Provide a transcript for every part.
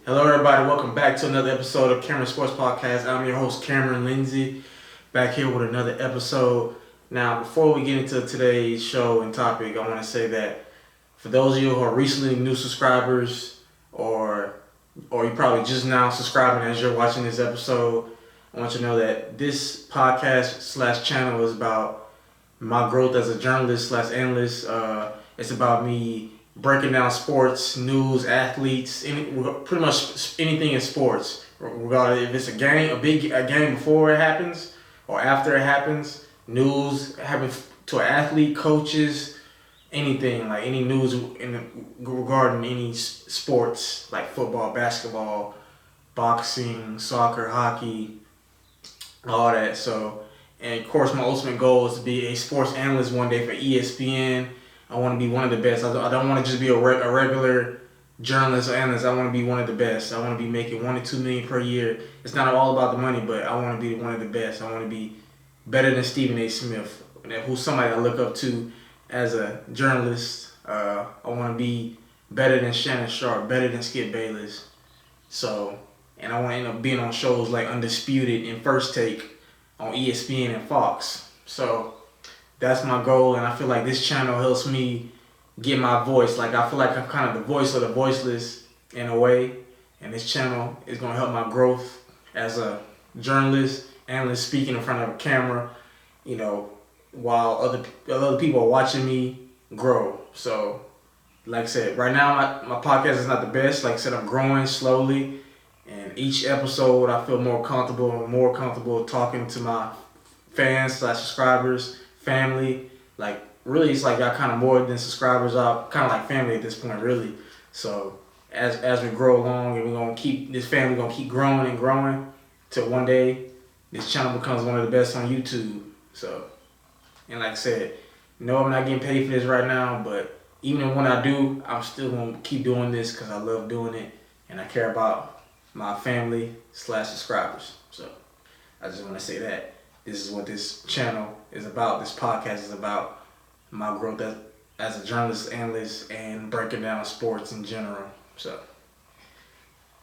Hello, everybody. Welcome back to another episode of Cameron Sports Podcast. I'm your host, Cameron Lindsay, back here with another episode. Now, before we get into today's show and topic, I want to say that for those of you who are recently new subscribers, or you probably just now subscribing as you're watching this episode, I want you to know that this podcast / channel is about my growth as a journalist / analyst. It's about me breaking down sports, news, athletes, pretty much anything in sports. Regardless if it's a game before it happens or after it happens, news happening to an athlete, coaches, anything, like any news regarding any sports like football, basketball, boxing, soccer, hockey, all that. So, and of course, my ultimate goal is to be a sports analyst one day for ESPN. I want to be one of the best. I don't want to just be a regular journalist or analyst. I want to be one of the best. I want to be making $1 to $2 million per year. It's not all about the money, but I want to be one of the best. I want to be better than Stephen A. Smith, who's somebody I look up to as a journalist. I want to be better than Shannon Sharp, better than Skip Bayless. So, and I want to end up being on shows like Undisputed and First Take on ESPN and Fox. So that's my goal, and I feel like this channel helps me get my voice. Like, I feel like I'm kind of the voice of the voiceless in a way, and this channel is going to help my growth as a journalist, analyst, speaking in front of a camera, while other people are watching me grow. So, like I said, right now my podcast is not the best. Like I said, I'm growing slowly, and each episode I feel more comfortable talking to my fans / subscribers, family. Like, really, it's like I kind of more than subscribers. I'm kind of like family at this point, really. So as we grow along, and we're gonna keep this family gonna keep growing and growing till one day this channel becomes one of the best on YouTube. So, and like I said, no, I'm not getting paid for this right now, but even when I do, I'm still gonna keep doing this because I love doing it and I care about my family / subscribers. So I just want to say that this is what this channel is about. This podcast is about my growth as a journalist, analyst, and breaking down sports in general. So,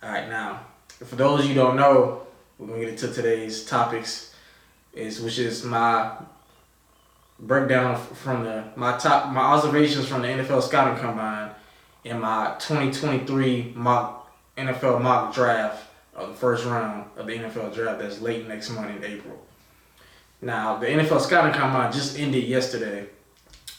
all right, now, for those of you who don't know, we're going to get into today's topics, which is my breakdown from my observations from the NFL Scouting Combine and my 2023 NFL mock draft of the first round of the NFL draft that's late next month in April. Now, the NFL Scouting Combine just ended yesterday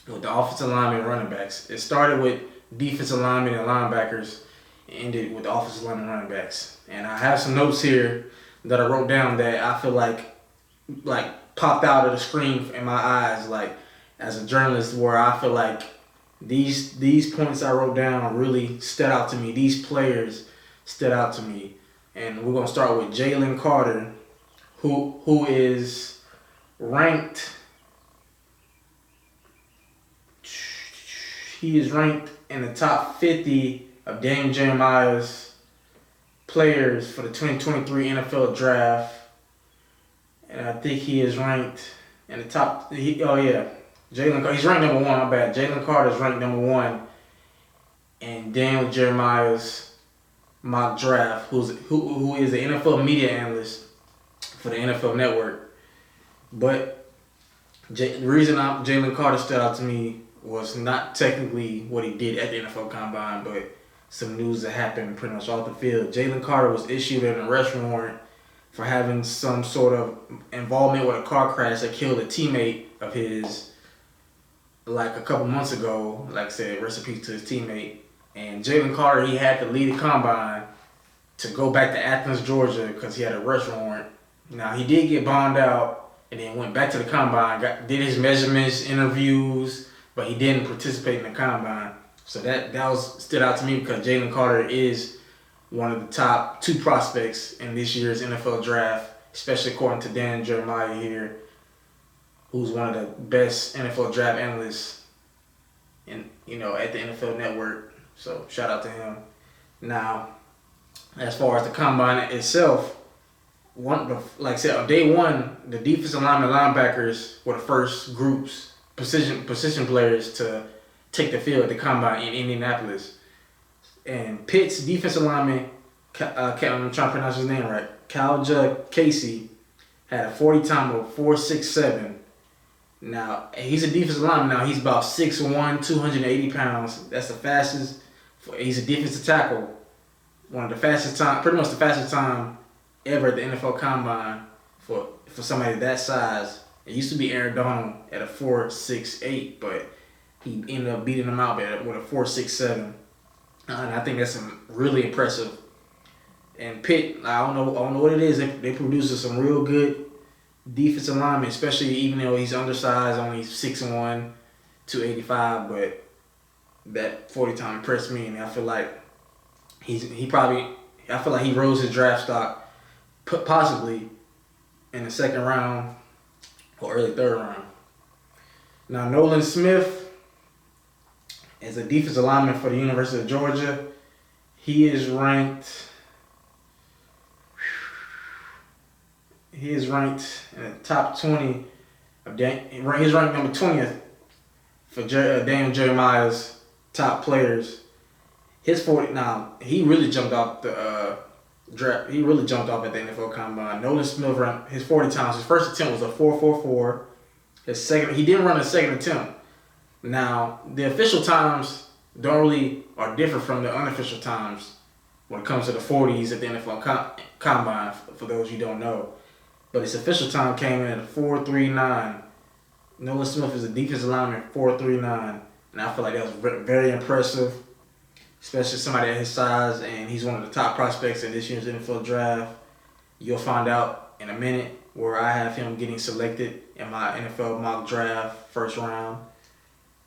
with the offensive linemen and running backs. It started with defensive linemen and linebackers and ended with the offensive linemen and running backs. And I have some notes here that I wrote down that I feel like popped out of the screen in my eyes, like as a journalist, where I feel like these points I wrote down really stood out to me. These players stood out to me. And we're going to start with Jalen Carter, who is ranked. He is ranked in the top 50 of Dame Jeremiah's players for the 2023 NFL Draft, and I think he is ranked in the top. He's ranked number 1. My bad. Jalen Carter is ranked number 1 in Dame Jeremiah's mock draft. Who is an NFL media analyst for the NFL Network. But the reason Jalen Carter stood out to me was not technically what he did at the NFL Combine, but some news that happened pretty much off the field. Jalen Carter was issued an arrest warrant for having some sort of involvement with a car crash that killed a teammate of his like a couple months ago. Like I said, rest in peace to his teammate. And Jalen Carter, he had to leave the Combine to go back to Athens, Georgia, because he had an arrest warrant. Now, he did get bombed out and then went back to the Combine, did his measurements, interviews, but he didn't participate in the Combine. So that stood out to me because Jalen Carter is one of the top 2 prospects in this year's NFL Draft, especially according to Dan Jeremiah here, who's one of the best NFL Draft analysts at the NFL Network. So shout out to him. Now, as far as the Combine itself, like I said, on day 1, the defensive linemen and linebackers were the first groups, position players to take the field at the Combine in Indianapolis. And Pitt's defensive linemen I'm trying to pronounce his name right. Kalja Casey had a 40 time of 4.67. Now, he's a defensive lineman. Now, he's about 6'1", 280 pounds. That's the fastest. He's a defensive tackle. One of the fastest time, pretty much the fastest time ever at the NFL Combine for somebody that size. It used to be Aaron Donald at a 4.68, but he ended up beating him out with a 4.67. And I think that's really impressive. And Pitt, I don't know what it is. They produce some real good defensive linemen, especially even though he's undersized, only 6'1", 285. But that 40 time impressed me, and I feel like he rose his draft stock possibly in the second round or early third round. Now, Nolan Smith is a defensive lineman for the University of Georgia. He is ranked in the top 20 of he's ranked number 20th for Daniel Jeremiah's top players. His 40 now he really jumped off the draft. He really jumped off at the NFL Combine. Nolan Smith ran his 40 times. His first attempt was a 4.44. His second, he didn't run a second attempt. Now the official times are different from the unofficial times when it comes to the 40s at the NFL Combine. For those you don't know. But his official time came in at a 4.39. Nolan Smith is a defensive lineman, 4.39. And I feel like that was very impressive, especially somebody at his size. And he's one of the top prospects in this year's NFL draft. You'll find out in a minute where I have him getting selected in my NFL mock draft, first round.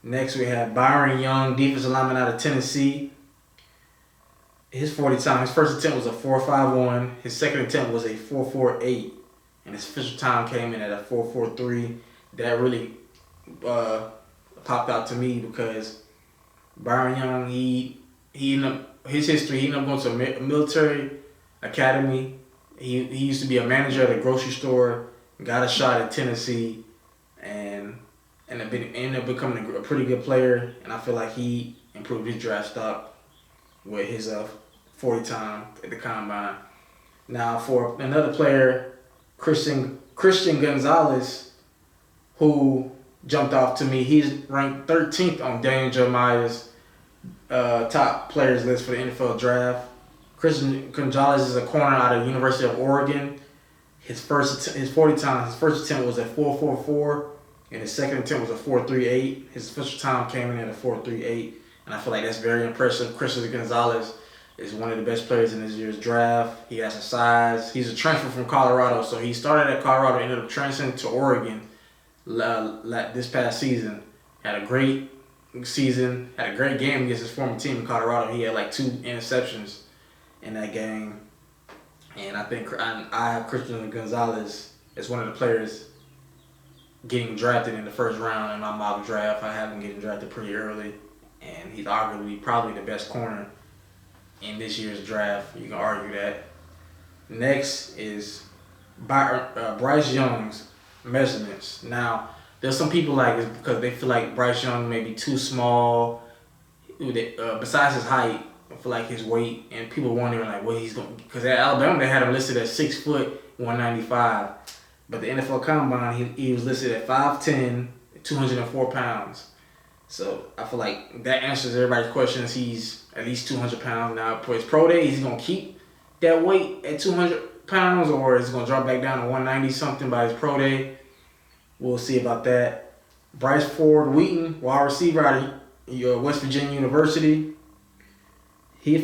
Next, we have Byron Young, defensive lineman out of Tennessee. His 40 time, his first attempt was a 4.51. His second attempt was a 4.48. And his official time came in at a 4.43. That really popped out to me because Byron Young, he ended up going to a military academy. He used to be a manager at a grocery store, got a shot at Tennessee, and ended up becoming a pretty good player. And I feel like he improved his draft stock with his 40 time at the Combine. Now for another player, Christian Gonzalez, who jumped off to me. He's ranked 13th on Daniel Jeremiah's top players list for the NFL draft. Christian Gonzalez is a corner out of the University of Oregon. His 40 times, his first attempt was at 4.44, and his second attempt was a 4.38. His official time came in at a 4.38, and I feel like that's very impressive. Christian Gonzalez is one of the best players in this year's draft. He has a size. He's a transfer from Colorado, so he started at Colorado, ended up transferring to Oregon this past season. Had a great season, had a great game against his former team in Colorado. He had like 2 interceptions in that game. And I think I have Christian Gonzalez as one of the players getting drafted in the first round in my mock draft. I have him getting drafted pretty early, and he's arguably probably the best corner in this year's draft. You can argue that. Next is Bryce Young's measurements. Now, there's some people like this because they feel like Bryce Young may be too small. Besides his height, I feel like his weight, and people wondering like what he's going. Because at Alabama they had him listed at 6 foot 195, but the NFL Combine he was listed at 5'10", 204 pounds. So I feel like that answers everybody's questions. He's at least 200 pounds now. For his pro day, he's gonna keep that weight at 200 pounds, or is gonna drop back down to 190 something by his pro day. We'll see about that. Bryce Ford Wheaton, wide receiver out of West Virginia University. He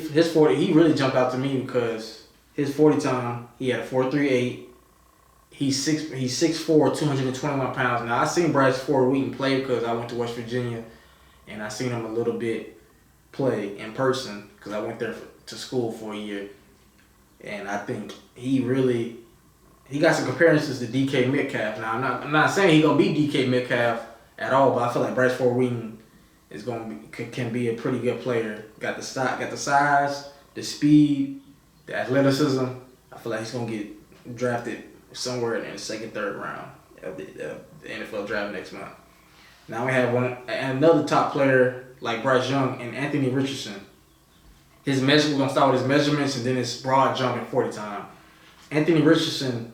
really jumped out to me because his 40 time he had a 4.38. He's 6'4", 221 pounds. Now I seen Bryce Ford Wheaton play because I went to West Virginia, and I seen him a little bit play in person because I went there to school for a year, and I think he got some comparisons to DK Metcalf. Now I'm not saying he's gonna be DK Metcalf at all, but I feel like Bryce Ford Wheaton can be a pretty good player. Got the size, the speed, the athleticism. I feel like he's gonna get drafted somewhere in the second, third round of the NFL draft next month. Now we have another top player like Bryce Young and Anthony Richardson. We're gonna start with his measurements and then his broad jump and 40 time. Anthony Richardson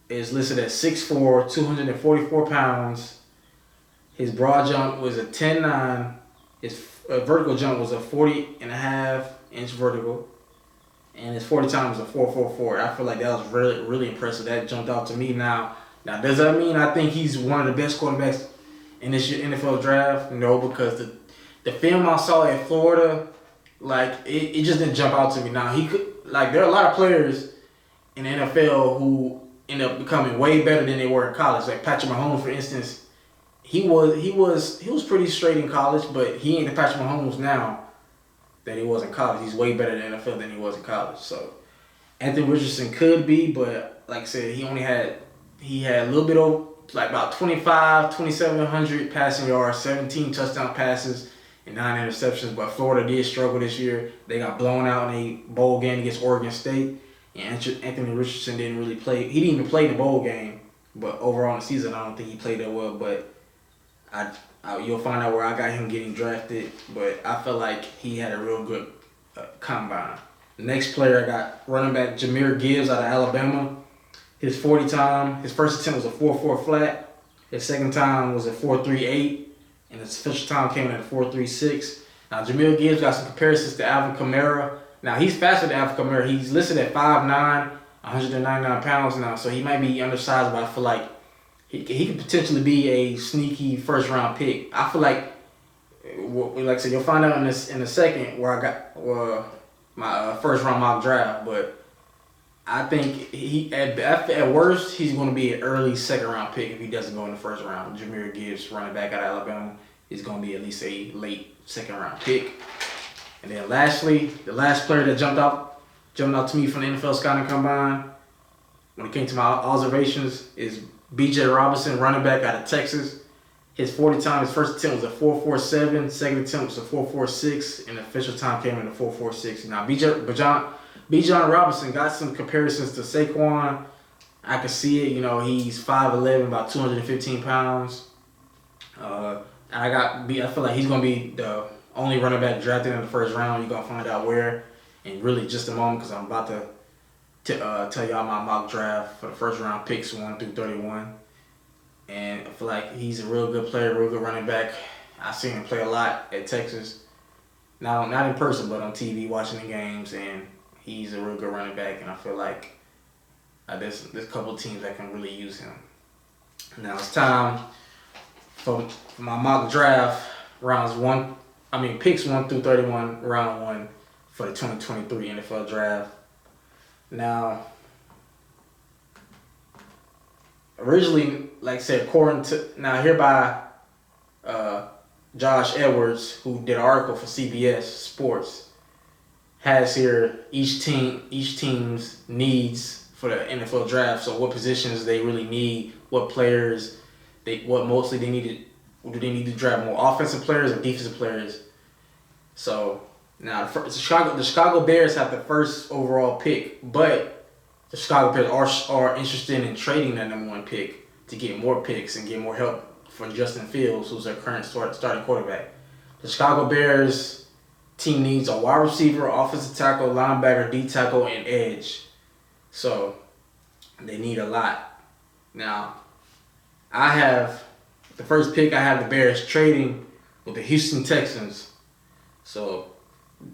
is listed at 6'4", 244 pounds. His broad jump was a 10.9. His vertical jump was a 40.5-inch vertical. And his 40 time was a 4.44. I feel like that was really, really impressive. That jumped out to me. Now, does that mean I think he's one of the best quarterbacks in this NFL draft? No, because the film I saw at Florida, like, it just didn't jump out to me. Now, he could, like, there are a lot of players in the NFL who end up becoming way better than they were in college. Like Patrick Mahomes, for instance, he was pretty straight in college, but he ain't the Patrick Mahomes now that he was in college. He's way better in the NFL than he was in college. So Anthony Richardson could be, but like I said, he had a little bit of, like, about 2,700 passing yards, 17 touchdown passes, and 9 interceptions. But Florida did struggle this year. They got blown out in a bowl game against Oregon State. And Anthony Richardson didn't really play. He didn't even play in the bowl game. But overall in the season, I don't think he played that well. But you'll find out where I got him getting drafted. But I feel like he had a real good combine. The next player I got, running back Jahmyr Gibbs out of Alabama. His 40 time, his first attempt was a 4.4 flat. His second time was a 4.38. And his official time came in at a 4.36. Now, Jahmyr Gibbs got some comparisons to Alvin Kamara. Now, he's faster than Alvin Kamara. He's listed at 5'9", 199 pounds now, so he might be undersized, but I feel like he could potentially be a sneaky first-round pick. I feel like I said, you'll find out in a second where I got my first-round mock draft, but I think he at worst, he's going to be an early second-round pick if he doesn't go in the first round. Jahmyr Gibbs, running back out of Alabama, is going to be at least a late second-round pick. And then lastly, the last player that jumped out to me from the NFL Scouting Combine when it came to my observations is Bijan Robinson, running back out of Texas. His 40 time, his first attempt was a 4.47, second attempt was a 4.46, and the official time came in at 4.46. Now, Bijan Robinson got some comparisons to Saquon. I can see it. You know, he's 5'11", about 215 pounds. I feel like he's going to be the only running back drafted in the first round. You're going to find out where in really just a moment, because I'm about to tell y'all my mock draft for the first round picks 1 through 31. And I feel like he's a real good player, real good running back. I've seen him play a lot at Texas. Not in person, but on TV, watching the games. And he's a real good running back. And I feel like there's a couple of teams that can really use him. Now it's time for my mock draft picks 1 through 31, round 1 for the 2023 NFL Draft. Now, originally, like I said, hereby Josh Edwards, who did an article for CBS Sports, has here each team's needs for the NFL Draft. So what positions they really need, what players, do they need to draft more offensive players or defensive players? So now the Chicago Bears have the first overall pick, but the Chicago Bears are interested in trading that number 1 pick to get more picks and get more help for Justin Fields, who's their current starting quarterback. The Chicago Bears team needs a wide receiver, offensive tackle, linebacker, D tackle, and edge. So they need a lot. Now, I have the first pick. I have the Bears trading with the Houston Texans. So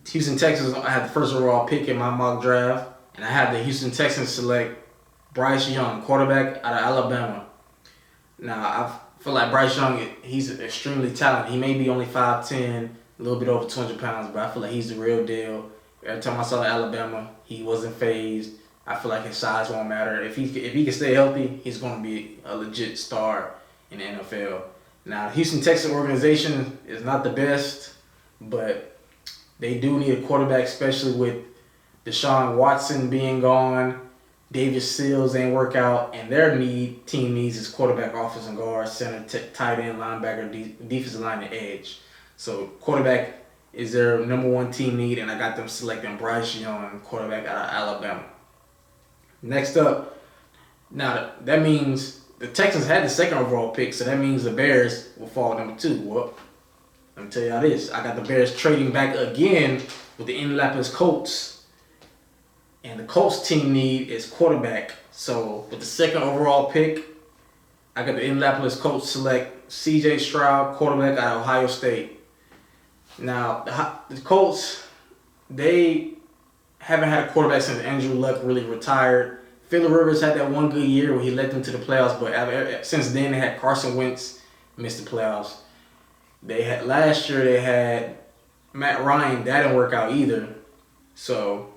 Houston Texans, I have the first overall pick in my mock draft, and I have the Houston Texans select Bryce Young, quarterback out of Alabama. Now, I feel like Bryce Young, he's extremely talented. He may be only 5'10", a little bit over 200 pounds, but I feel like he's the real deal. Every time I saw Alabama, he wasn't phased. I feel like his size won't matter. If he can stay healthy, he's going to be a legit star in the NFL. Now, the Houston Texans organization is not the best, but they do need a quarterback, especially with Deshaun Watson being gone. David Sills ain't work out, and their team needs is quarterback, offensive guard, center, tight end, linebacker, defensive line, and edge. So quarterback is their number 1 team need, and I got them selecting Bryce Young, quarterback out of Alabama. Next up, now that means the Texans had the second overall pick, so that means the Bears will fall number 2. Well, let me tell y'all this. I got the Bears trading back again with the Indianapolis Colts. And the Colts team need is quarterback. So with the second overall pick, I got the Indianapolis Colts select C.J. Stroud, quarterback out of Ohio State. Now, the Colts, they haven't had a quarterback since Andrew Luck really retired. Phillip Rivers had that one good year where he led them to the playoffs, but since then they had Carson Wentz missed the playoffs. Last year they had Matt Ryan. That didn't work out either. So,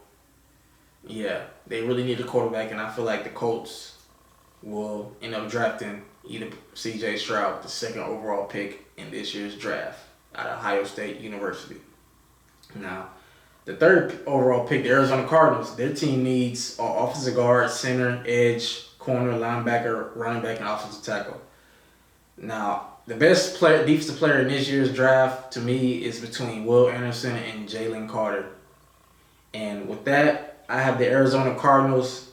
yeah, they really need a quarterback, and I feel like the Colts will end up drafting either C.J. Stroud, the second overall pick in this year's draft out of Ohio State University. Now, the third overall pick, the Arizona Cardinals, their team needs offensive guard, center, edge, corner, linebacker, running back, and offensive tackle. Now, the best defensive player in this year's draft to me is between Will Anderson and Jalen Carter. And with that, I have the Arizona Cardinals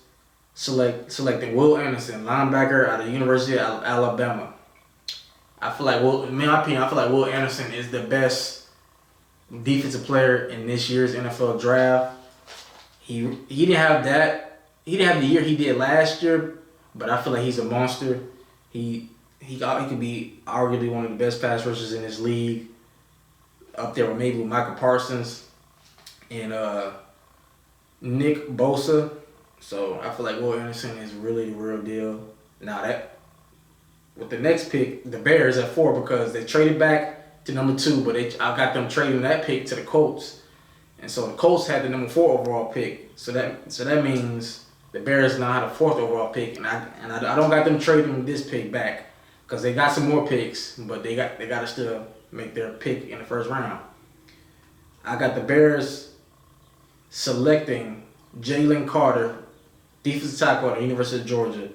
selecting Will Anderson, linebacker out of the University of Alabama. I feel like in my opinion, Will Anderson is the best defensive player in this year's NFL draft. He didn't have the year he did last year, but I feel like he's a monster. He could be arguably one of the best pass rushers in this league, up there with maybe Michael Parsons and Nick Bosa. So I feel like Will Anderson is really the real deal. Now with the next pick, the Bears at 4, because they traded back to number 2, but I got them trading that pick to the Colts, and so the Colts had the number 4 overall pick. So that means the Bears now have a 4th overall pick, and I don't got them trading this pick back because they got some more picks, but they got to still make their pick in the first round. I got the Bears selecting Jalen Carter, defensive tackle at the University of Georgia.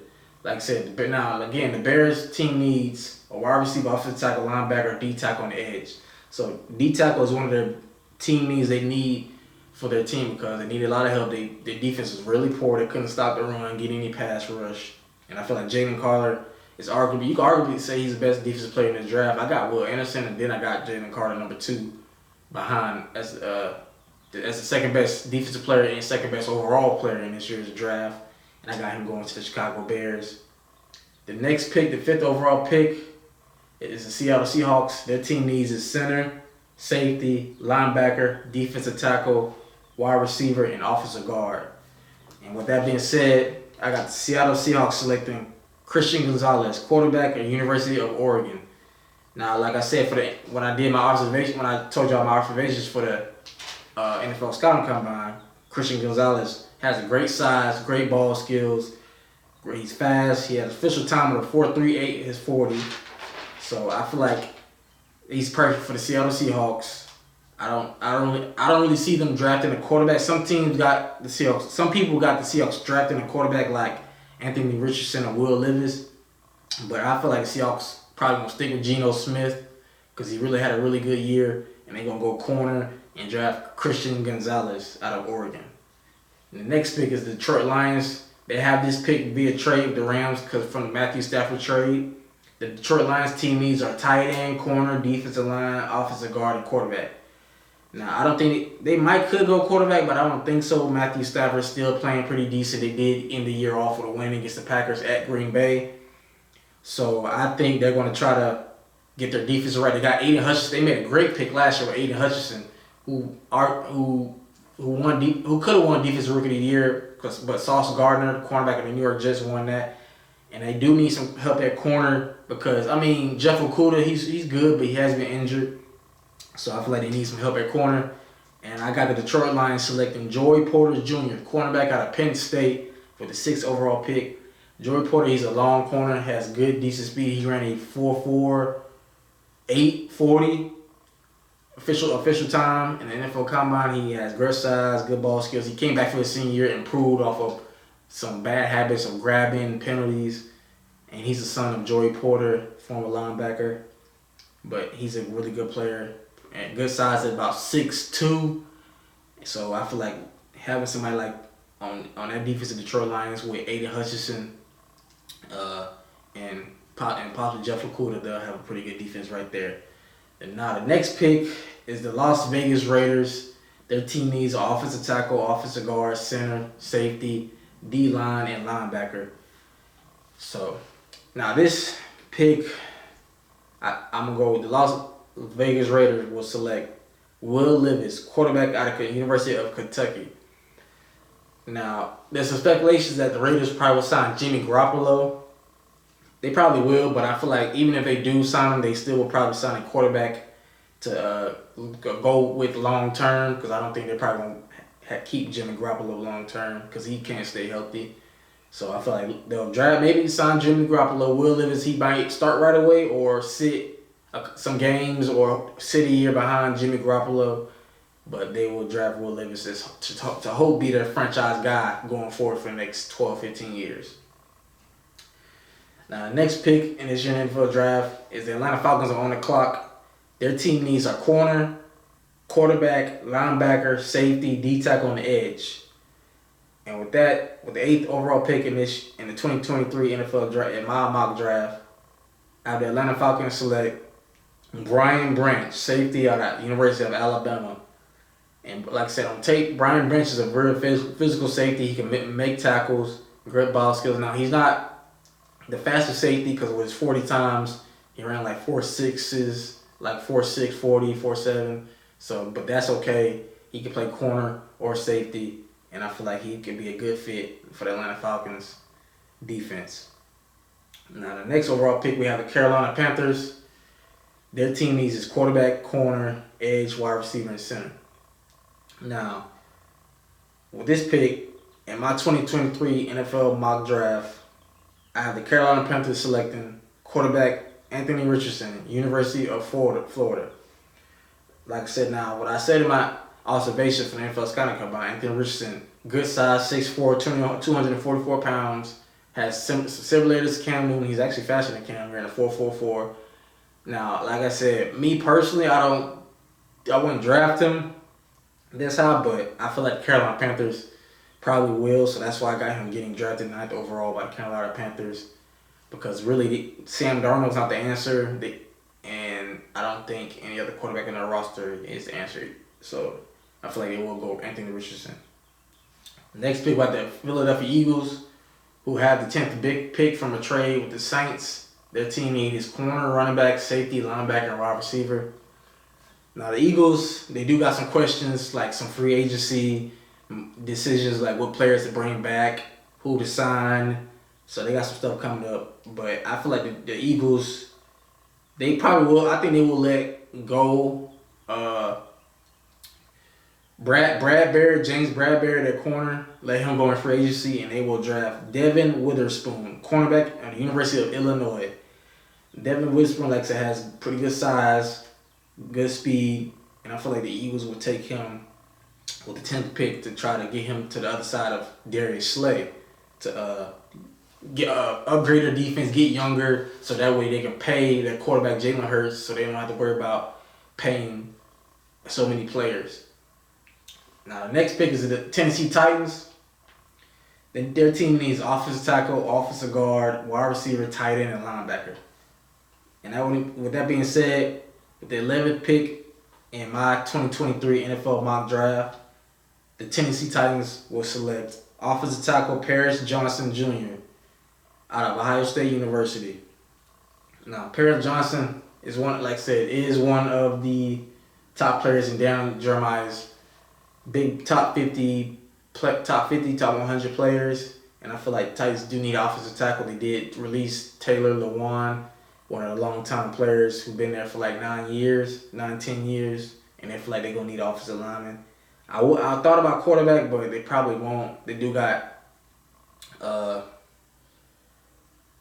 Like I said, now again, the Bears team needs a wide receiver, offensive tackle, linebacker, D tackle on the edge. So D tackle is one of their team needs they need for their team because they need a lot of help. Their defense was really poor. They couldn't stop the run, get any pass rush. And I feel like Jalen Carter is you can arguably say he's the best defensive player in the draft. I got Will Anderson, and then I got Jalen Carter number 2 behind as the second best defensive player and second best overall player in this year's draft. And I got him going to the Chicago Bears. The next pick, the 5th overall pick, is the Seattle Seahawks. Their team needs is center, safety, linebacker, defensive tackle, wide receiver, and offensive guard. And with that being said, I got the Seattle Seahawks selecting Christian Gonzalez, quarterback at the University of Oregon. Now, like I said, when I told y'all my observations for the NFL Scouting Combine, Christian Gonzalez has a great size, great ball skills. He's fast. He has official time of 4.38 his 40. So I feel like he's perfect for the Seattle Seahawks. I don't really see them drafting a quarterback. Some teams got the Seahawks. Some people got the Seahawks drafting a quarterback like Anthony Richardson or Will Levis. But I feel like the Seahawks probably gonna stick with Geno Smith because he really had a really good year, and they're gonna go corner and draft Christian Gonzalez out of Oregon. And the next pick is the Detroit Lions. They have this pick via trade with the Rams from the Matthew Stafford trade. The Detroit Lions team needs are tight end, corner, defensive line, offensive guard, and quarterback. Now, I don't think they could go quarterback, but I don't think so. Matthew Stafford's still playing pretty decent. They did end the year off with a win against the Packers at Green Bay. So I think they're going to try to get their defense right. They got Aiden Hutchinson. They made a great pick last year with Aiden Hutchinson, who could have won Defensive Rookie of the Year, but Sauce Gardner, cornerback of the New York Jets, won that. And they do need some help at corner because, Jeff Okudah, he's good, but he has been injured. So I feel like they need some help at corner. And I got the Detroit Lions selecting Joey Porter Jr., cornerback out of Penn State with the 6th overall pick. Joey Porter, he's a long corner, has good, decent speed. He ran a 4.4, 8.40 official time in the NFL Combine. He has great size, good ball skills. He came back for his senior year, improved off of some bad habits of grabbing, penalties. And he's the son of Joey Porter, former linebacker. But he's a really good player. And good size at about 6'2". So I feel like having somebody like on that defense of Detroit Lions with Aiden Hutchinson and possibly Jeff Okudah, they'll have a pretty good defense right there. And now the next pick is the Las Vegas Raiders. Their team needs an offensive tackle, offensive guard, center, safety, D-line, and linebacker. So, now this pick, I'm going to go with the Las Vegas Raiders will select Will Levis, quarterback out of the University of Kentucky. Now, there's some speculations that the Raiders probably will sign Jimmy Garoppolo. They probably will, but I feel like even if they do sign him, they still will probably sign a quarterback to go with long term, because I don't think they're probably going to keep Jimmy Garoppolo long term because he can't stay healthy. So I feel like they'll draft, maybe sign Jimmy Garoppolo. Will Levis, he might start right away or sit some games or sit a year behind Jimmy Garoppolo. But they will draft Will Levis to hope be their franchise guy going forward for the next 12, 15 years. Now, the next pick in this year's NFL draft is the Atlanta Falcons are on the clock. Their team needs a corner, quarterback, linebacker, safety, D-tackle on the edge. And with that, with the 8th overall pick in the 2023 NFL draft, in my mock draft, I have the Atlanta Falcons select Brian Branch, safety out of the University of Alabama. And like I said, on tape, Brian Branch is a very physical safety. He can make tackles, great ball skills. Now, he's not the fastest safety because with his 40 times, he ran like 4.6s, like 4.6, 40, 4.7. So, but that's okay. He can play corner or safety, and I feel like he could be a good fit for the Atlanta Falcons defense. Now, the next overall pick, we have the Carolina Panthers. Their team needs is quarterback, corner, edge, wide receiver, and center. Now, with this pick, in my 2023 NFL mock draft, I have the Carolina Panthers selecting quarterback Anthony Richardson, University of Florida. Like I said, now, what I said in my observation from the NFL Scouting Combine, Anthony Richardson, good size, 6'4", 244 pounds, has similar to Cam Newton. He's actually faster than Cam. We're in a 4.44. Now, like I said, me personally, I wouldn't draft him this high, but I feel like the Carolina Panthers probably will, so that's why I got him getting drafted 9th overall by the Carolina Panthers, because really, Sam Darnold's not the answer, and I don't think any other quarterback in their roster is the answer, so I feel like they will go Anthony Richardson. Next pick, we got the Philadelphia Eagles, who have the 10th big pick from a trade with the Saints. Their team needs corner, running back, safety, linebacker, and wide receiver. Now, the Eagles, they do got some questions, like some free agency decisions, like what players to bring back, who to sign. So they got some stuff coming up. But I feel like the Eagles, they probably will. I think they will let go James Bradbury, their corner, let him go in free agency, and they will draft Devin Witherspoon, cornerback at the University of Illinois. Devin Witherspoon, like I said, has pretty good size, good speed, and I feel like the Eagles will take him with the 10th pick to try to get him to the other side of Darius Slay to get upgrade their defense, get younger, so that way they can pay their quarterback Jalen Hurts, so they don't have to worry about paying so many players. Now, the next pick is the Tennessee Titans. Then their team needs offensive tackle, offensive guard, wide receiver, tight end, and linebacker. And with that being said, with the 11th pick in my 2023 NFL mock draft, the Tennessee Titans will select offensive tackle Paris Johnson Jr. out of Ohio State University. Now, Paris Johnson is one of the top players in Dan Jeremiah's big top 50, top 100 players. And I feel like Titans do need offensive tackle. They did release Taylor Lewan, one of the long-time players who've been there for like 10 years, and they feel like they're going to need offensive linemen. I thought about quarterback, but they probably won't. They do got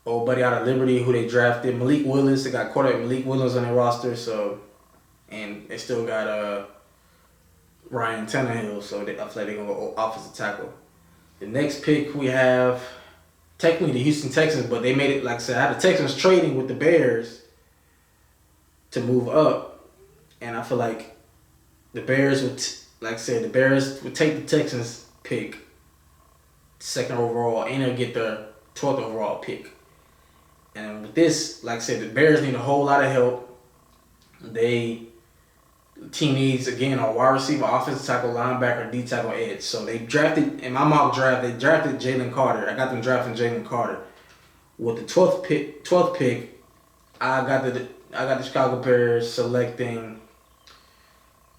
old buddy out of Liberty who they drafted, Malik Willis. They got quarterback Malik Willis on their roster, and they still got Ryan Tannehill, so I feel like they're going to go offensive tackle. The next pick we have, technically the Houston Texans, but they made it, like I said, I had the Texans trading with the Bears to move up, and I feel like the Bears would, take the Texans pick, 2nd overall, and they'll get the 12th overall pick. And with this, like I said, the Bears need a whole lot of help. They team needs, again, a wide receiver, offensive tackle, linebacker, D tackle, edge. So they drafted, in my mock draft, they drafted Jalen Carter. I got them drafting Jalen Carter. With the 12th pick, I got the Chicago Bears selecting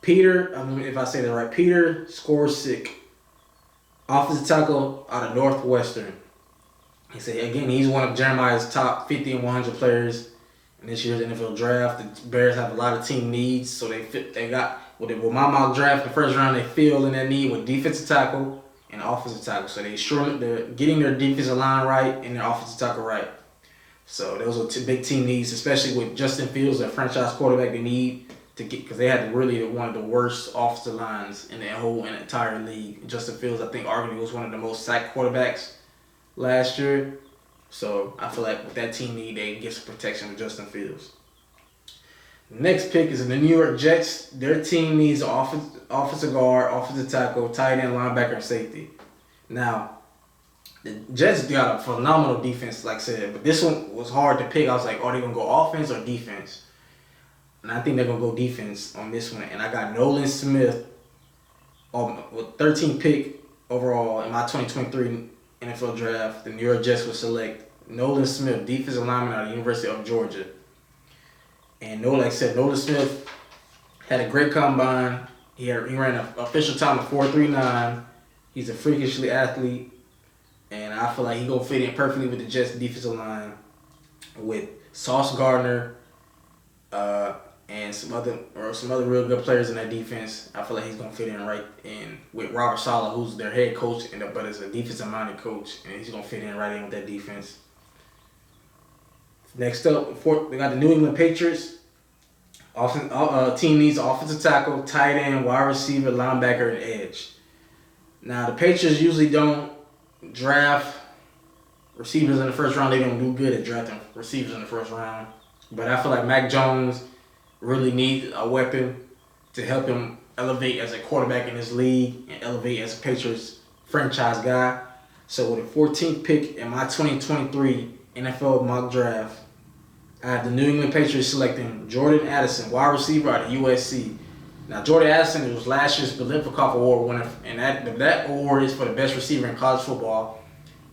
Peter, if I say that right, Peter Skorsick, offensive tackle out of Northwestern. He said, again, he's one of Jeremiah's top 50 and 100 players in this year's NFL draft. The Bears have a lot of team needs, so they got, with my mock draft, the first round, they filled in that need with defensive tackle and offensive tackle. So they're getting their defensive line right and their offensive tackle right. So those are two big team needs, especially with Justin Fields, that franchise quarterback they need to get, because they had really one of the worst offensive lines in the entire league. Justin Fields, I think, arguably was one of the most sacked quarterbacks last year. So I feel like with that team need, they get some protection with Justin Fields. Next pick is the New York Jets. Their team needs offensive guard, offensive tackle, tight end, linebacker, and safety. Now, the Jets got a phenomenal defense, like I said, but this one was hard to pick. I was like, are they going to go offense or defense? And I think they're going to go defense on this one. And I got Nolan Smith with 13th pick overall in my 2023 NFL draft. The New York Jets will select Nolan Smith, defensive lineman out of the University of Georgia. And like I said, Nolan Smith had a great combine. He ran an official time of 4.39. He's a freakishly athlete. And I feel like he's going to fit in perfectly with the Jets defensive line with Sauce Gardner and some other real good players in that defense. I feel like he's going to fit in right in with Robert Saleh, who's their head coach, but is a defensive-minded coach, and he's going to fit in right in with that defense. Next up, they got the New England Patriots. Team needs offensive tackle, tight end, wide receiver, linebacker, and edge. Now, the Patriots usually don't draft receivers in the first round. They don't do good at drafting receivers in the first round. But I feel like Mac Jones really needs a weapon to help him elevate as a quarterback in this league and elevate as a Patriots franchise guy. So with the 14th pick in my 2023 NFL mock draft, I have the New England Patriots selecting Jordan Addison, wide receiver out of USC. Now, Jordan Addison was last year's Biletnikoff Award winner, and that award is for the best receiver in college football.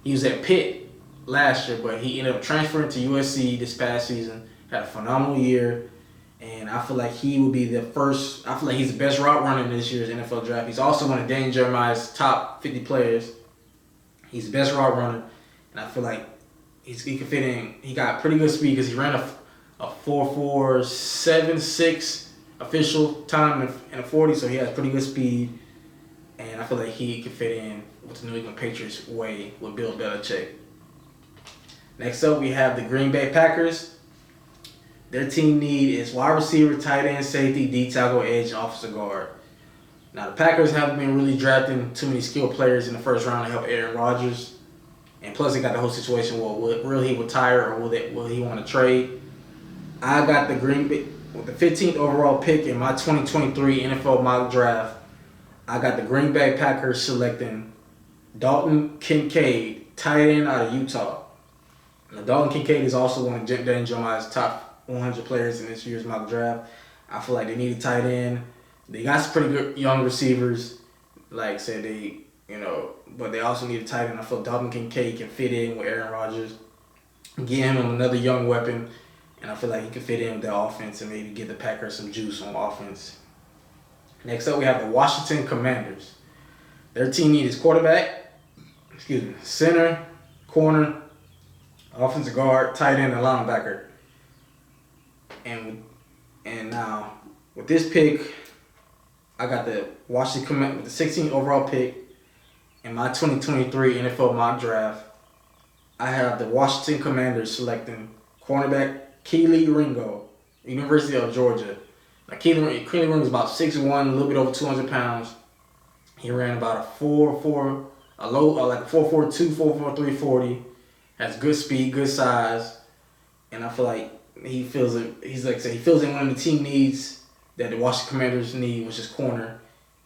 He was at Pitt last year, but he ended up transferring to USC this past season. Had a phenomenal year, and I feel like he will be the first. I feel like he's the best route runner in this year's NFL draft. He's also one of Daniel Jeremiah's top 50 players. He's the best route runner, and I feel like he can fit in. He got pretty good speed because he ran a 4.476 official time in a 40, so he has pretty good speed, and I feel like he could fit in with the New England Patriots way with Bill Belichick. Next up, we have the Green Bay Packers. Their team need is wide receiver, tight end, safety, D tackle, edge, and offensive guard. Now, the Packers haven't been really drafting too many skilled players in the first round to help Aaron Rodgers, and plus they got the whole situation, will he retire or will he want to trade? I got the Green Bay. With the 15th overall pick in my 2023 NFL mock draft, I got the Green Bay Packers selecting Dalton Kincaid, tight end out of Utah. Now, Dalton Kincaid is also one of Dan Jeremiah's top 100 players in this year's mock draft. I feel like they need a tight end. They got some pretty good young receivers, like I said, but they also need a tight end. I feel Dalton Kincaid can fit in with Aaron Rodgers, give him another young weapon. And I feel like he could fit in with the offense and maybe give the Packers some juice on offense. Next up, we have the Washington Commanders. Their team need is quarterback, center, corner, offensive guard, tight end, and linebacker. And now, with this pick, I got the Washington Commanders with the 16th overall pick in my 2023 NFL mock draft. I have the Washington Commanders selecting cornerback Keely Ringo, University of Georgia. Now, Keely Ringo is about 6'1", a little bit over 200 pounds. He ran about a 4.42, 4.43 40. Has good speed, good size, and I feel like he fills in one of the team needs that the Washington Commanders need, which is corner.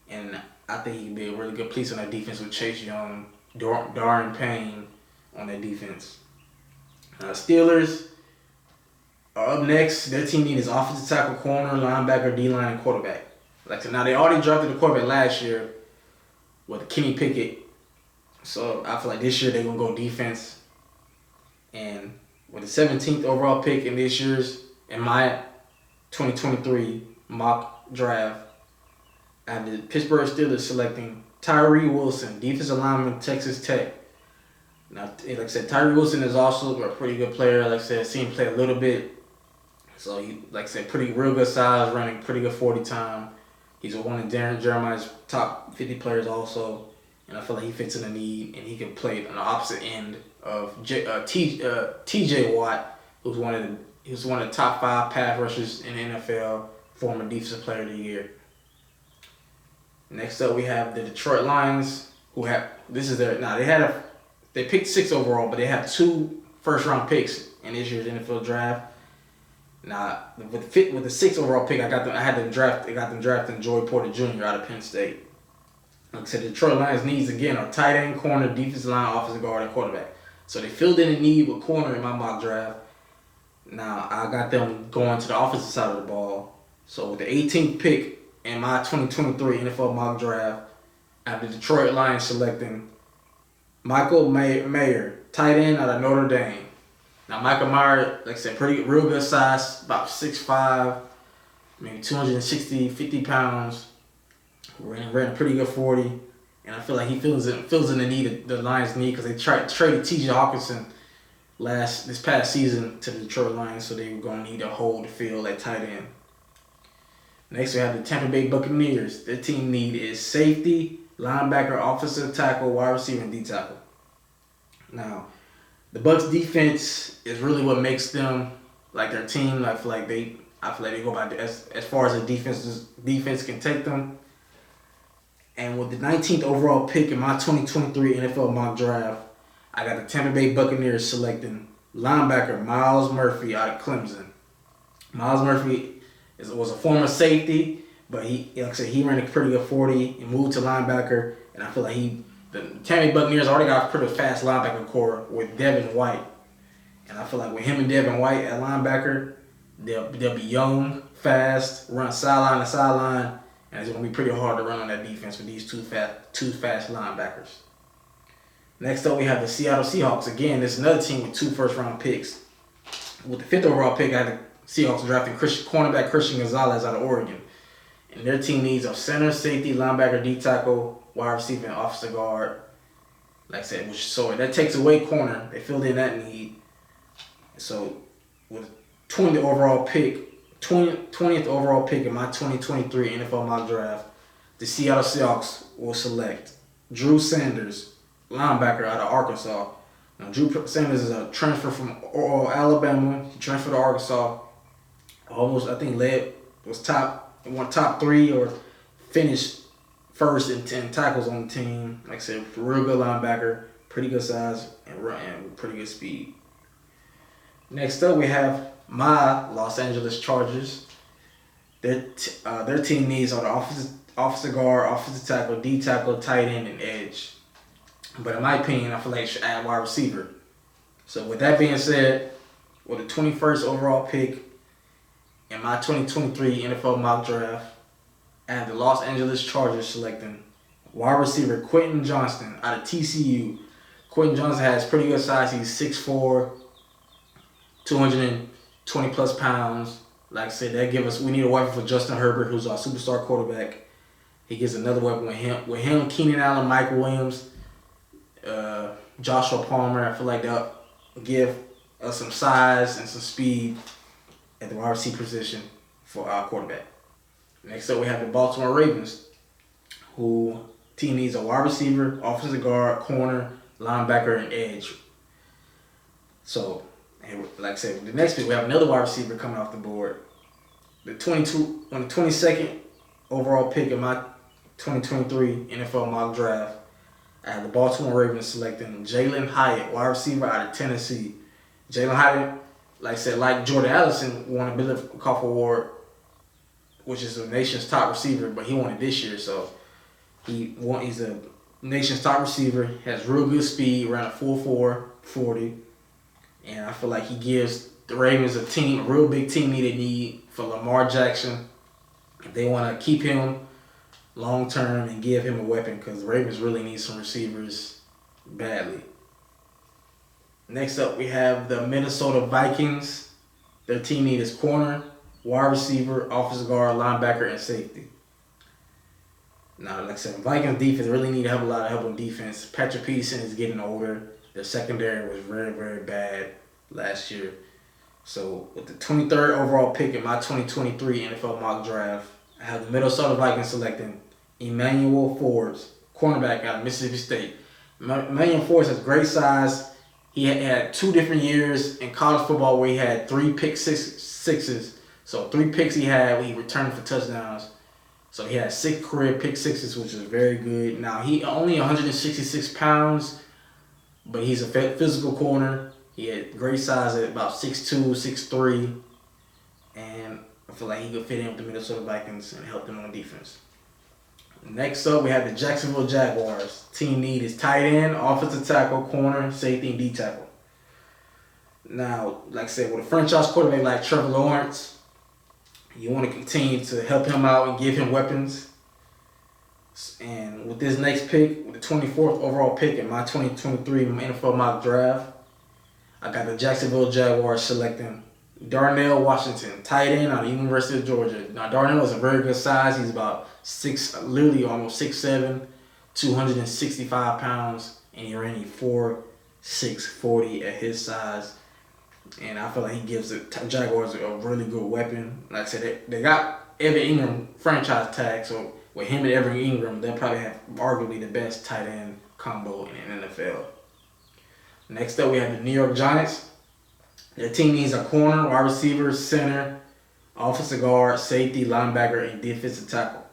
And I think he'd be a really good piece on that defense with Chase Young, Darian Payne on that defense. Steelers are up next. Their team need is offensive tackle, corner, linebacker, D-line, and quarterback. Now they already drafted the quarterback last year with Kenny Pickett. So I feel like this year they're gonna go defense. And with the 17th overall pick in my 2023 mock draft, I have the Pittsburgh Steelers selecting Tyree Wilson, defensive lineman, Texas Tech. Now, like I said, Tyree Wilson is also a pretty good player. Like I said, I've seen him play a little bit. So he, like I said, real good size, running pretty good 40 time. He's one of Darren Jeremiah's top 50 players also. And I feel like he fits in the need, and he can play on the opposite end of T.J. Watt, who's one of the top 5 pass rushers in the NFL, former defensive player of the year. Next up, we have the Detroit Lions, who have they picked 6 overall, but they have 2 first-round picks in this year's NFL draft. Now, with the 6th overall pick, I got them drafting Joey Porter Jr. out of Penn State. Like I said, the Detroit Lions' needs again are tight end, corner, defensive line, offensive guard, and quarterback. So they filled in a need with corner in my mock draft. Now I got them going to the offensive side of the ball. So with the 18th pick in my 2023 NFL mock draft, I have the Detroit Lions selecting Michael Mayer, tight end out of Notre Dame. Now Michael Mayer, like I said, real good size, about 6'5", maybe 50 pounds. Ran a pretty good 40, and I feel like he fills in the need the Lions need, because they traded T.J. Hawkinson this past season to the Detroit Lions, so they were going to need to hold the field at tight end. Next, we have the Tampa Bay Buccaneers. Their team need is safety, linebacker, offensive tackle, wide receiver, and D tackle. Now, the Bucs defense is really what makes them like their team. I feel like they go by as far as the defense can take them. And with the 19th overall pick in my 2023 NFL mock draft, I got the Tampa Bay Buccaneers selecting linebacker Myles Murphy out of Clemson. Myles Murphy was a former safety, but he ran a pretty good 40 and moved to linebacker. And I feel like the Tampa Bay Buccaneers already got a pretty fast linebacker core with Devin White. And I feel like with him and Devin White at linebacker, they'll be young, fast, run sideline to sideline. And it's going to be pretty hard to run on that defense with these two fast linebackers. Next up, we have the Seattle Seahawks. Again, this is another team with 2 first-round picks. With the 5th overall pick, I had the Seahawks drafting cornerback Christian Gonzalez out of Oregon. And their team needs of center, safety, linebacker, D tackle, wide receiver, and offensive guard. Like I said, so that takes away corner. They filled in that need. So with 20th overall pick in my 2023 NFL mock draft, the Seattle Seahawks will select Drew Sanders, linebacker out of Arkansas. Now, Drew Sanders is a transfer from Alabama. He transferred to Arkansas. Won top 3 or finished first in 10 tackles on the team. Like I said, real good linebacker, pretty good size, and pretty good speed. Next up, we have my Los Angeles Chargers. Their team needs are the offensive guard, offensive tackle, D tackle, tight end, and edge. But in my opinion, I feel like they should add wide receiver. So with that being said, with the 21st overall pick in my 2023 NFL mock draft, I have the Los Angeles Chargers selecting wide receiver Quentin Johnston out of TCU. Quentin Johnston has pretty good size. He's 6'4", 220 plus pounds. Like I said, we need a weapon for Justin Herbert, who's our superstar quarterback. He gets another weapon with him, Keenan Allen, Michael Williams, Joshua Palmer. I feel like they'll give us some size and some speed at the wide receiver position for our quarterback. Next up, we have the Baltimore Ravens, who team needs a wide receiver, offensive guard, corner, linebacker, and edge. So, and like I said, the next pick, we have another wide receiver coming off the board. On the 22nd overall pick in my 2023 NFL mock draft, I have the Baltimore Ravens selecting Jalen Hyatt, wide receiver out of Tennessee. Jalen Hyatt, like I said, like Jordan Allison, won a Billy Koff Award, which is the nation's top receiver, but he won it this year, so he's a nation's top receiver, has real good speed, ran a 4.4 40, and I feel like he gives the Ravens a real big team need for Lamar Jackson They want to keep him long term and give him a weapon because the Ravens really need some receivers badly. Next up, we have the Minnesota Vikings. Their team need is corner, wide receiver, offensive guard, linebacker, and safety. Now, like I said, Vikings defense really need to have a lot of help on defense. Patrick Peterson is getting older. Their secondary was very, very bad last year. So, with the 23rd overall pick in my 2023 NFL mock draft, I have the Minnesota Vikings selecting Emmanuel Forbes, cornerback out of Mississippi State. Emmanuel Forbes has great size. He had 2 different years in college football where he had 3 pick sixes. So 3 picks he had when he returned for touchdowns. So he had 6 career pick sixes, which is very good. Now he only 166 pounds, but he's a physical corner. He had great size at about 6'2", 6'3", and I feel like he could fit in with the Minnesota Vikings and help them on defense. Next up, we have the Jacksonville Jaguars. Team need is tight end, offensive tackle, corner, safety, and D tackle. Now, like I said, with a franchise quarterback like Trevor Lawrence, you want to continue to help him out and give him weapons. And with this next pick, with the 24th overall pick in my 2023 NFL mock draft, I got the Jacksonville Jaguars selecting Darnell Washington, tight end out of the University of Georgia. Now, Darnell is a very good size. He's about literally almost 6'7", 265 pounds, and he ran a 4.6 40 at his size. And I feel like he gives the Jaguars a really good weapon. Like I said, they got Evan Ingram franchise tag, so with him and Evan Ingram, they'll probably have arguably the best tight end combo in the NFL. Next up, we have the New York Giants. Their team needs a corner, wide receiver, center, offensive guard, safety, linebacker, and defensive tackle.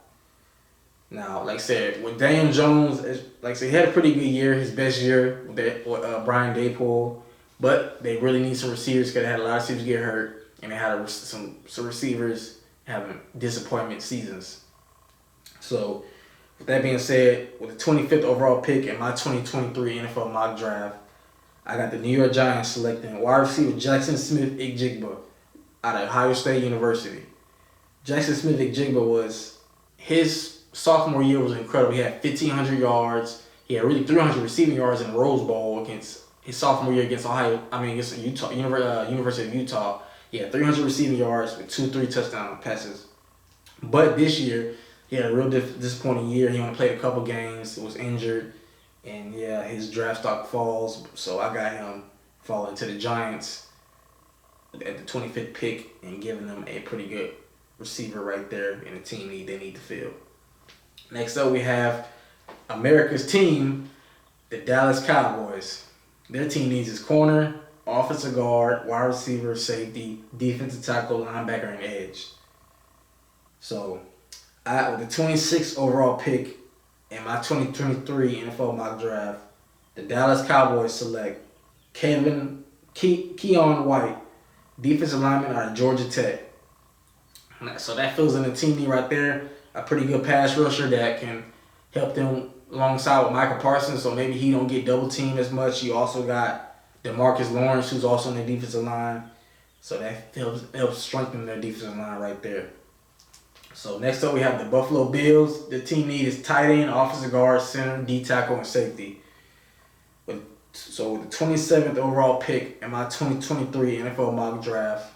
Now, like I said, with Daniel Jones, like I said, he had a pretty good year, his best year with Brian Daypool, but they really need some receivers because they had a lot of receivers get hurt, and they had some receivers having disappointment seasons. So, with that being said, with the 25th overall pick in my 2023 NFL mock draft, I got the New York Giants selecting wide receiver Jackson Smith-Njigba out of Ohio State University. Jackson Smith-Njigba was, his sophomore year was incredible. He had 1,500 yards. He had really 300 receiving yards in the Rose Bowl against his sophomore year against University of Utah. He had 300 receiving yards with 2-3 touchdown passes. But this year, he had a real disappointing year. He only played a couple games. Was injured. And yeah, his draft stock falls, so I got him falling to the Giants at the 25th pick and giving them a pretty good receiver right there in the team they need to fill. Next up, we have America's team, the Dallas Cowboys. Their team needs is corner, offensive guard, wide receiver, safety, defensive tackle, linebacker, and edge. So, with the 26th overall pick in my 2023 NFL mock draft, the Dallas Cowboys select Keon White, defensive lineman out of Georgia Tech. So that fills in the team need right there. A pretty good pass rusher that can help them alongside with Michael Parsons, so maybe he don't get double teamed as much. You also got DeMarcus Lawrence, who's also on the defensive line. So that helps strengthen their defensive line right there. So next up, we have the Buffalo Bills. The team need is tight end, offensive guard, center, D tackle, and safety. So with the 27th overall pick in my 2023 NFL mock draft,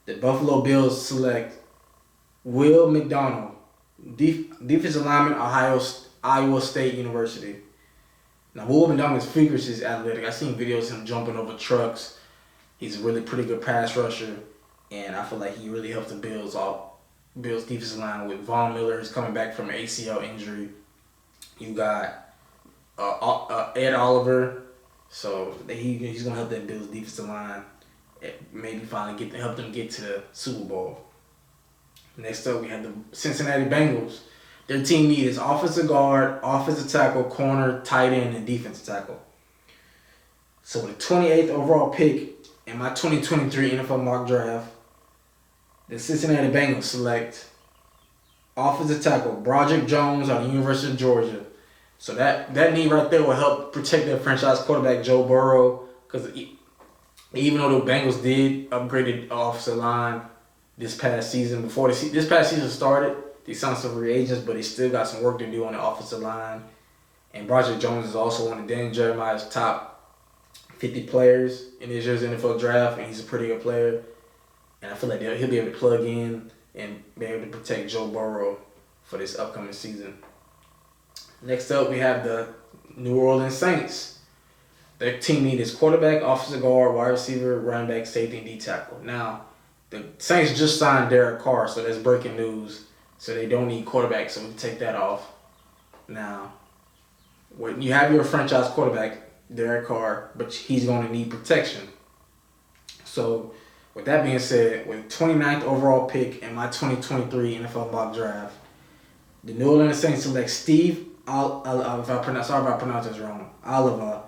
the Buffalo Bills select Will McDonald, defensive lineman, Iowa State University. Now, Will McDonald is figures is athletic. I've seen videos of him jumping over trucks. He's a really pretty good pass rusher, and I feel like he really helps the Bills defensive line with Von Miller is coming back from an ACL injury. You got Ed Oliver, so he's gonna help that Bills defensive line. Maybe finally help them get to the Super Bowl. Next up, we have the Cincinnati Bengals. Their team need is offensive guard, offensive tackle, corner, tight end, and defensive tackle. So with the 28th overall pick in my 2023 NFL mock draft, the Cincinnati Bengals select offensive tackle Broderick Jones out of the University of Georgia. So that need right there will help protect their franchise quarterback Joe Burrow, because even though the Bengals did upgrade the offensive line, this past season. Before this past season started, they signed some free agents, but they still got some work to do on the offensive line. And Broderick Jones is also one of Dan Jeremiah's top 50 players in this year's NFL draft, and he's a pretty good player. And I feel like he'll be able to plug in and be able to protect Joe Burrow for this upcoming season. Next up, we have the New Orleans Saints. Their team needs quarterback, offensive guard, wide receiver, running back, safety, and D tackle. Now, the Saints just signed Derek Carr, so that's breaking news. So they don't need quarterback, so we can take that off. Now, when you have your franchise quarterback, Derek Carr, but he's going to need protection. So, with that being said, with 29th overall pick in my 2023 NFL mock draft, the New Orleans Saints select Steve Oliver, if I pronounce this wrong, Oliver,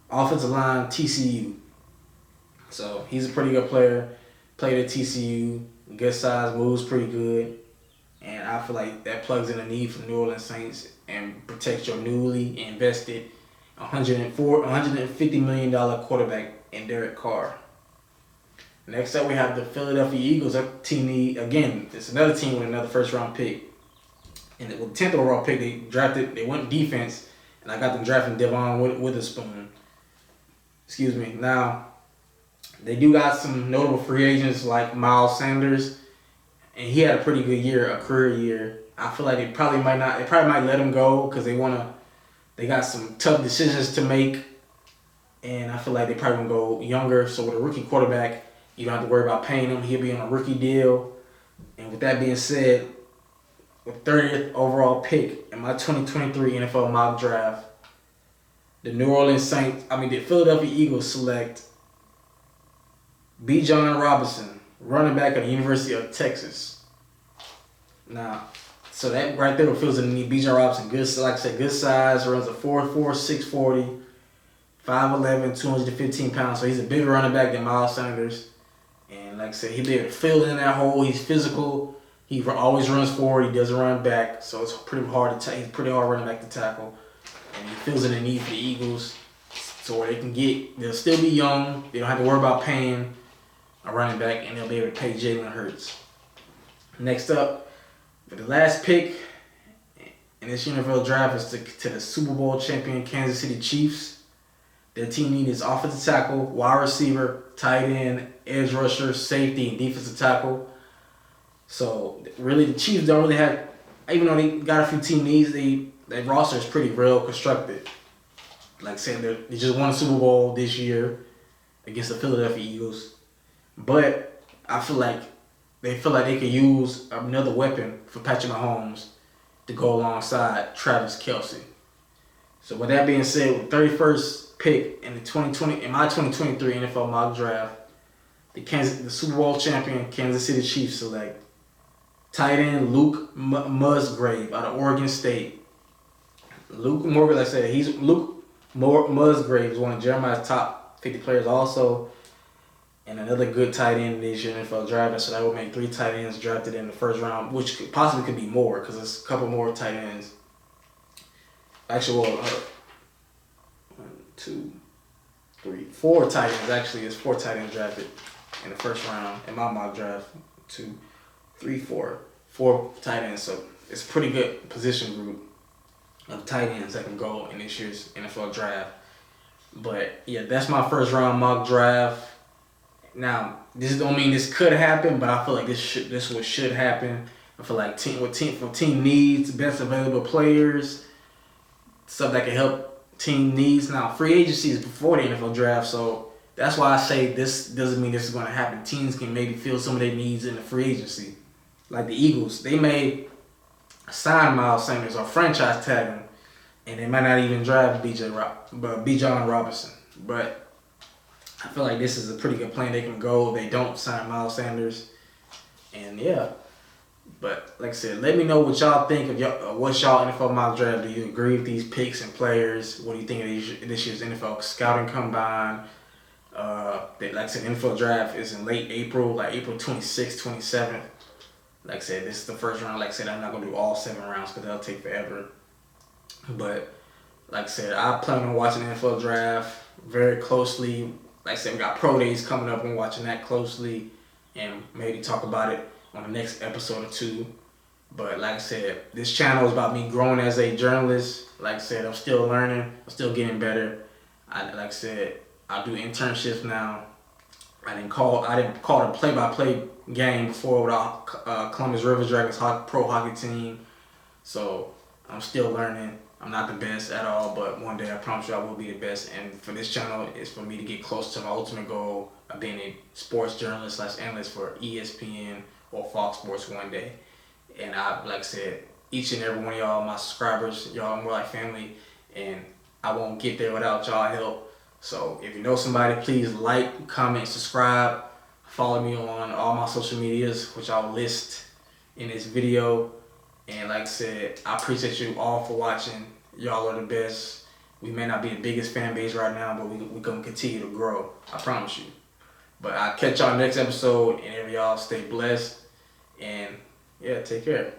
offensive line, TCU. So he's a pretty good player. Played at TCU, good size, moves pretty good, and I feel like that plugs in a need for the New Orleans Saints and protects your newly invested $150 million quarterback in Derek Carr. Next up, we have the Philadelphia Eagles. That team it's another team with another first round pick. And with the 10th overall pick, they went defense, and I got them drafting Devon Witherspoon. Excuse me. Now, they do got some notable free agents like Miles Sanders, and he had a pretty good year, a career year. I feel like they probably might let him go because they got some tough decisions to make, and I feel like they probably gonna go younger. So with a rookie quarterback, you don't have to worry about paying him. He'll be on a rookie deal. And with that being said, with 30th overall pick in my 2023 NFL mock draft, the Philadelphia Eagles select Bijan Robinson, running back at the University of Texas. Now, so that right there fills in the need. Bijan Robinson, good size, runs a 4.4, 640, 5'11", 215 pounds. So he's a bigger running back than Miles Sanders. And like I said, he'll be able to fill in that hole. He's physical. He always runs forward. He doesn't run back, so it's pretty hard he's pretty hard running back to tackle. And he fills in the need for the Eagles, so where they'll still be young. They don't have to worry about paying a running back, and they'll be able to pay Jalen Hurts. Next up, for the last pick in this NFL draft is to the Super Bowl champion Kansas City Chiefs. Their team needs offensive tackle, wide receiver, tight end, edge rusher, safety, and defensive tackle. So really, the Chiefs don't really have, even though they got a few team needs, their roster is pretty well constructed. Like I said, they just won a Super Bowl this year against the Philadelphia Eagles. But I feel like they could use another weapon for Patrick Mahomes to go alongside Travis Kelce. So with that being said, with 31st pick in my 2023 NFL mock draft, the Super Bowl champion Kansas City Chiefs select tight end Luke Musgrave out of Oregon State. Luke Musgrave is one of Jeremiah's top 50 players also, and another good tight end in this year NFL draft. So that would make 3 tight ends drafted in the first round, which possibly could be more because there's a couple more tight ends. Actually, 4 tight ends. Actually, it's 4 tight ends drafted in the first round in my mock draft. 2, 3, 4. 4 tight ends. So it's a pretty good position group of tight ends that can go in this year's NFL draft. But yeah, that's my first round mock draft. Now, this don't mean this could happen, but I feel like this what should happen. I feel like team needs, best available players, stuff that can help team needs. Now, free agency is before the NFL draft, so that's why I say this doesn't mean this is going to happen. Teams can maybe fill some of their needs in the free agency. Like the Eagles, they may sign Miles Sanders or franchise tag him, and they might not even draft Bijan Robinson. But I feel like this is a pretty good plan. They can go. They don't sign Miles Sanders, and yeah. But like I said, let me know what y'all think of what's y'all NFL mock draft. Do you agree with these picks and players? What do you think of this year's NFL scouting combine? Like I said, NFL draft is in late April, like April 26th, 27th. Like I said, this is the first round. Like I said, I'm not going to do all 7 rounds because that'll take forever. But like I said, I plan on watching the NFL draft very closely. Like I said, we got pro days coming up. I'm watching that closely. and maybe talk about it on the next episode or two. But like I said, this channel is about me growing as a journalist. Like I said, I'm still learning. I'm still getting better. Like I said, I do internships now. I didn't call a play-by-play game before with our Columbus River Dragons pro hockey team. So I'm still learning. I'm not the best at all, but one day I promise you I will be the best. And for this channel, it's for me to get close to my ultimate goal of being a sports journalist / analyst for ESPN or Fox Sports one day. And like I said, each and every one of y'all, my subscribers, y'all are more like family, and I won't get there without y'all help. So if you know somebody, please like, comment, subscribe, follow me on all my social medias, which I'll list in this video. And like I said, I appreciate you all for watching. Y'all are the best. We may not be the biggest fan base right now, but we're going to continue to grow. I promise you. But I'll catch y'all next episode, and every y'all stay blessed. And yeah, take care.